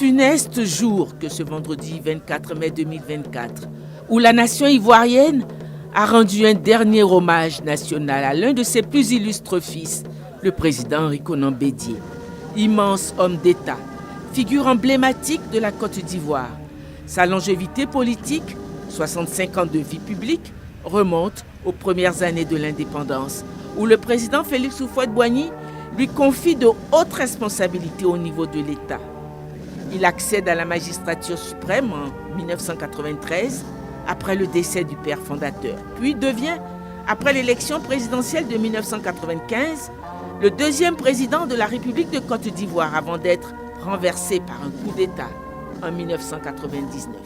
Funeste jour que ce vendredi 24 mai 2024, où la nation ivoirienne a rendu un dernier hommage national à l'un de ses plus illustres fils, le président Henri Konan Bédié. Immense homme d'État, figure emblématique de la Côte d'Ivoire. Sa longévité politique, 65 ans de vie publique, remonte aux premières années de l'indépendance, où le président Félix Houphouët-Boigny lui confie de hautes responsabilités au niveau de l'État. Il accède à la magistrature suprême en 1993, après le décès du père fondateur, puis devient, après l'élection présidentielle de 1995, le deuxième président de la République de Côte d'Ivoire avant d'être renversé par un coup d'État en 1999.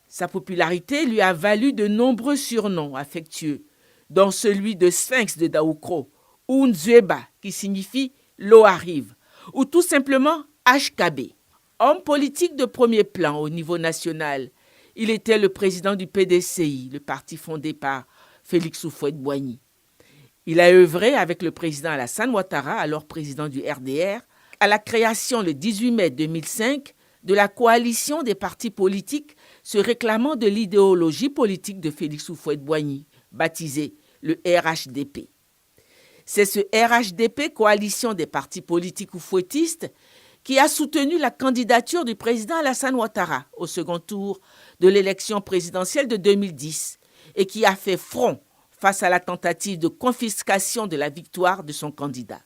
Sa popularité lui a valu de nombreux surnoms affectueux, dont celui de Sphinx de Daoukro, ou Nzueba, qui signifie « l'eau arrive », ou tout simplement HKB. Homme politique de premier plan au niveau national, il était le président du PDCI, le parti fondé par Félix Houphouët-Boigny. Il a œuvré avec le président Alassane Ouattara, alors président du RDR, à la création le 18 mai 2005 de la coalition des partis politiques se réclamant de l'idéologie politique de Félix Houphouët-Boigny, baptisé le RHDP. C'est ce RHDP, coalition des partis politiques oufouettistes, qui a soutenu la candidature du président Alassane Ouattara au second tour de l'élection présidentielle de 2010 et qui a fait front face à la tentative de confiscation de la victoire de son candidat.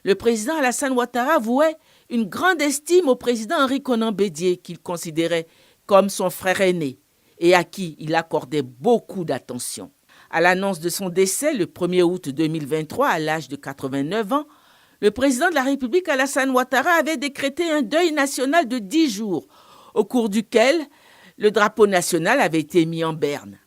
Le président Alassane Ouattara vouait une grande estime au président Henri Konan Bédié, qu'il considérait comme son frère aîné et à qui il accordait beaucoup d'attention. À l'annonce de son décès le 1er août 2023, à l'âge de 89 ans, le président de la République, Alassane Ouattara, avait décrété un deuil national de 10 jours, au cours duquel le drapeau national avait été mis en berne.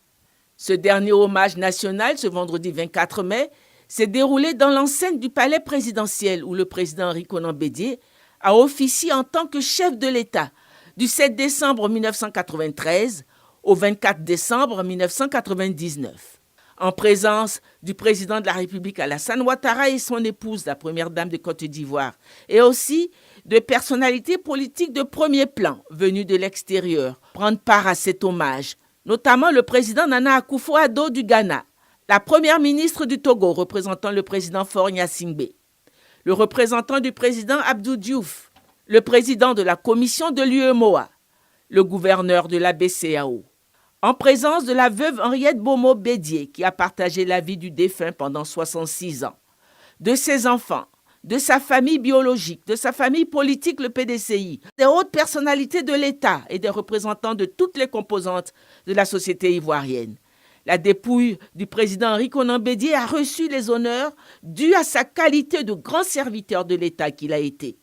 Ce dernier hommage national, ce vendredi 24 mai, s'est déroulé dans l'enceinte du palais présidentiel où le président Henri Konan Bédié a officié en tant que chef de l'État du 7 décembre 1993 au 24 décembre 1999. En présence du président de la République Alassane Ouattara et son épouse, la première dame de Côte d'Ivoire, et aussi de personnalités politiques de premier plan venues de l'extérieur prendre part à cet hommage, notamment le président Nana Akufo-Addo du Ghana, la première ministre du Togo représentant le président Faure Gnassingbé, le représentant du président Abdou Diouf, le président de la commission de l'UEMOA, le gouverneur de la BCEAO, en présence de la veuve Henriette Bomo Bédié, qui a partagé la vie du défunt pendant 66 ans, de ses enfants, de sa famille biologique, de sa famille politique, le PDCI, des hautes personnalités de l'État et des représentants de toutes les composantes de la société ivoirienne. La dépouille du président Henri Konan Bédié a reçu les honneurs dus à sa qualité de grand serviteur de l'État qu'il a été.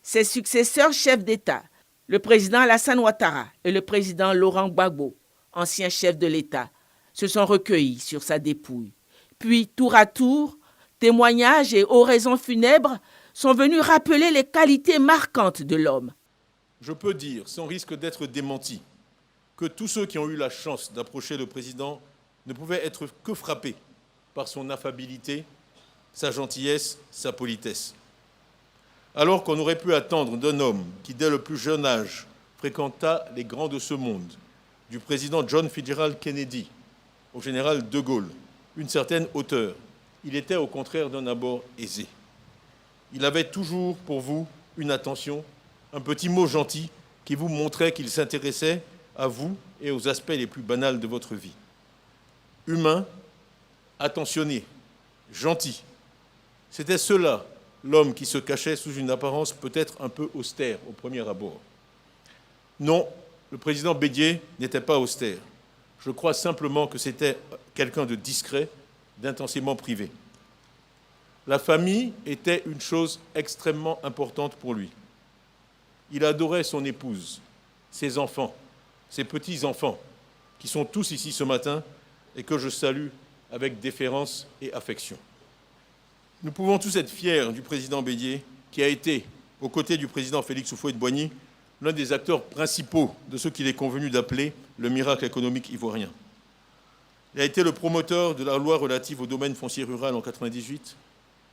Ses successeurs chefs d'État, le président Alassane Ouattara et le président Laurent Gbagbo, ancien chef de l'État, se sont recueillis sur sa dépouille. Puis, tour à tour, témoignages et oraisons funèbres sont venus rappeler les qualités marquantes de l'homme. Je peux dire, sans risque d'être démenti, que tous ceux qui ont eu la chance d'approcher le président ne pouvaient être que frappés par son affabilité, sa gentillesse, sa politesse. Alors qu'on aurait pu attendre d'un homme qui, dès le plus jeune âge, fréquenta les grands de ce monde, du président John Fitzgerald Kennedy au général de Gaulle, une certaine hauteur. Il était au contraire d'un abord aisé. Il avait toujours pour vous une attention, un petit mot gentil qui vous montrait qu'il s'intéressait à vous et aux aspects les plus banals de votre vie. Humain, attentionné, gentil. C'était cela, l'homme qui se cachait sous une apparence peut-être un peu austère au premier abord. Non, le président Bédié n'était pas austère. Je crois simplement que c'était quelqu'un de discret, d'intensément privé. La famille était une chose extrêmement importante pour lui. Il adorait son épouse, ses enfants, ses petits-enfants, qui sont tous ici ce matin et que je salue avec déférence et affection. Nous pouvons tous être fiers du président Bédié, qui a été, aux côtés du président Félix Houphouët-Boigny, l'un des acteurs principaux de ce qu'il est convenu d'appeler le miracle économique ivoirien. Il a été le promoteur de la loi relative au domaine foncier rural en 1998,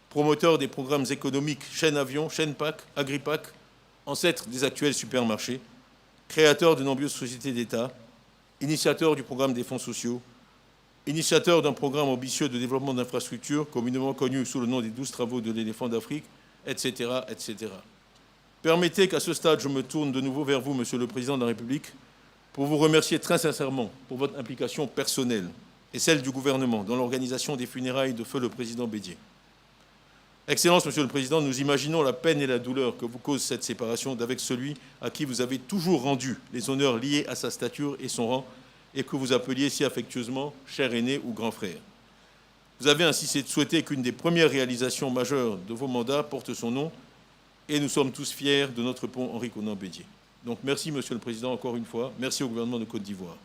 promoteur des programmes économiques Chaîne Avion, Chaîne PAC, Agripac, ancêtres des actuels supermarchés, créateur de nombreuses sociétés d'État, initiateur du programme des fonds sociaux, initiateur d'un programme ambitieux de développement d'infrastructures, communément connu sous le nom des 12 travaux de l'éléphant d'Afrique, etc., etc. Permettez qu'à ce stade, je me tourne de nouveau vers vous, Monsieur le Président de la République, pour vous remercier très sincèrement pour votre implication personnelle et celle du gouvernement dans l'organisation des funérailles de feu le Président Bédié. Excellence, Monsieur le Président, nous imaginons la peine et la douleur que vous cause cette séparation d'avec celui à qui vous avez toujours rendu les honneurs liés à sa stature et son rang et que vous appeliez si affectueusement « cher aîné » ou « grand frère ». Vous avez ainsi souhaité qu'une des premières réalisations majeures de vos mandats porte son nom et nous sommes tous fiers de notre pont Henri Konan Bédié. Donc merci, Monsieur le Président, encore une fois. Merci au gouvernement de Côte d'Ivoire.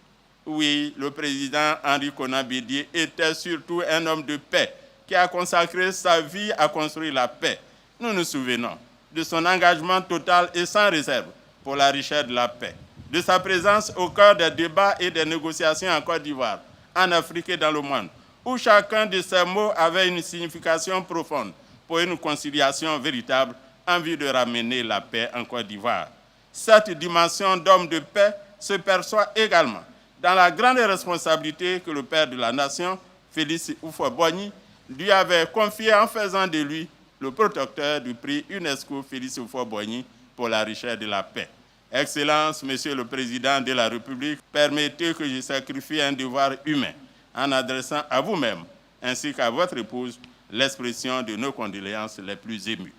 Oui, le président Henri Konan Bédié était surtout un homme de paix qui a consacré sa vie à construire la paix. Nous nous souvenons de son engagement total et sans réserve pour la richesse de la paix, de sa présence au cœur des débats et des négociations en Côte d'Ivoire, en Afrique et dans le monde, où chacun de ces mots avait une signification profonde pour une conciliation véritable en vue de ramener la paix en Côte d'Ivoire. Cette dimension d'homme de paix se perçoit également dans la grande responsabilité que le père de la nation, Félix Houphouët-Boigny, lui avait confiée en faisant de lui le protecteur du prix UNESCO Félix Houphouët-Boigny pour la richesse de la paix. Excellence, Monsieur le Président de la République, permettez que je sacrifie un devoir humain en adressant à vous-même ainsi qu'à votre épouse l'expression de nos condoléances les plus émues.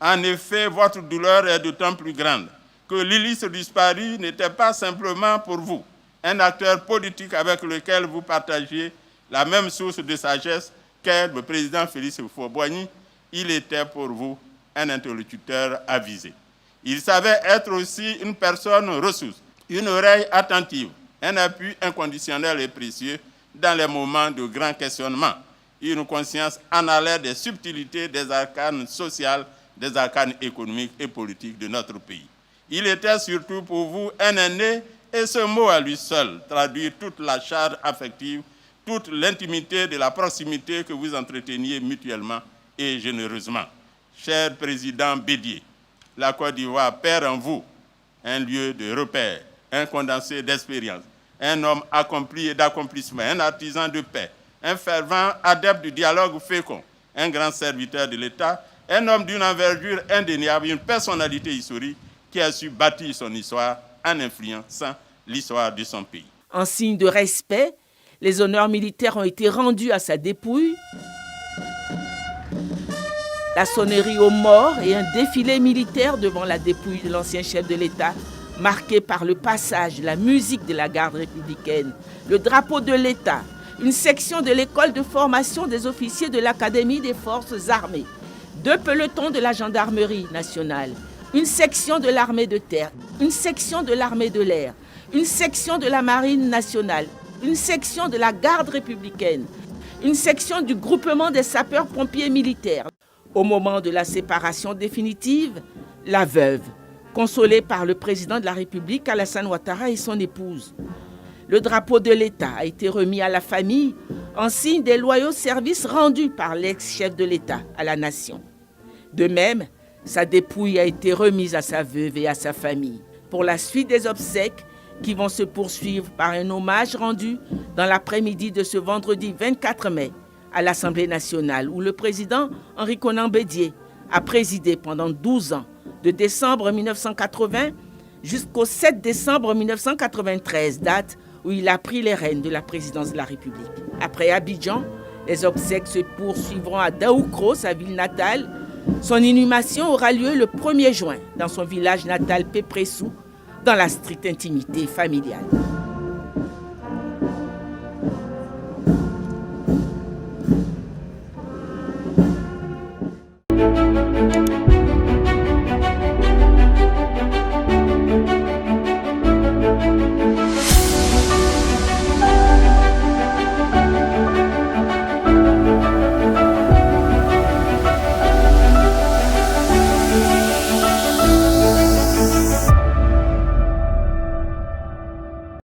En effet, votre douleur est d'autant plus grande que l'illustre disparu n'était pas simplement pour vous un acteur politique avec lequel vous partagiez la même source de sagesse qu'est le président Félix Houphouët-Boigny. Il était pour vous un interlocuteur avisé. Il savait être aussi une personne ressource, une oreille attentive, un appui inconditionnel et précieux dans les moments de grands questionnements, une conscience en alerte des subtilités des arcanes sociales, des arcanes économiques et politiques de notre pays. Il était surtout pour vous un aîné, et ce mot à lui seul traduit toute la charge affective, toute l'intimité de la proximité que vous entreteniez mutuellement et généreusement. Cher Président Bédié, la Côte d'Ivoire perd en vous un lieu de repère, un condensé d'expérience, un homme accompli et d'accomplissement, un artisan de paix, un fervent adepte du dialogue fécond, un grand serviteur de l'État, un homme d'une envergure indéniable, une personnalité historique qui a su bâtir son histoire en influençant l'histoire de son pays. En signe de respect, les honneurs militaires ont été rendus à sa dépouille. La sonnerie aux morts et un défilé militaire devant la dépouille de l'ancien chef de l'État, marqué par le passage, la musique de la garde républicaine, le drapeau de l'État, une section de l'école de formation des officiers de l'Académie des forces armées, 2 pelotons de la gendarmerie nationale, une section de l'armée de terre, une section de l'armée de l'air, une section de la marine nationale, une section de la garde républicaine, une section du groupement des sapeurs-pompiers militaires. Au moment de la séparation définitive, la veuve, consolée par le président de la République, Alassane Ouattara, et son épouse. Le drapeau de l'État a été remis à la famille en signe des loyaux services rendus par l'ex-chef de l'État à la nation. De même, sa dépouille a été remise à sa veuve et à sa famille pour la suite des obsèques qui vont se poursuivre par un hommage rendu dans l'après-midi de ce vendredi 24 mai à l'Assemblée nationale où le président Henri Konan Bédié a présidé pendant 12 ans, de décembre 1980 jusqu'au 7 décembre 1993, date où il a pris les rênes de la présidence de la République. Après Abidjan, les obsèques se poursuivront à Daoukro, sa ville natale. Son inhumation aura lieu le 1er juin dans son village natal Pépressou, dans la stricte intimité familiale.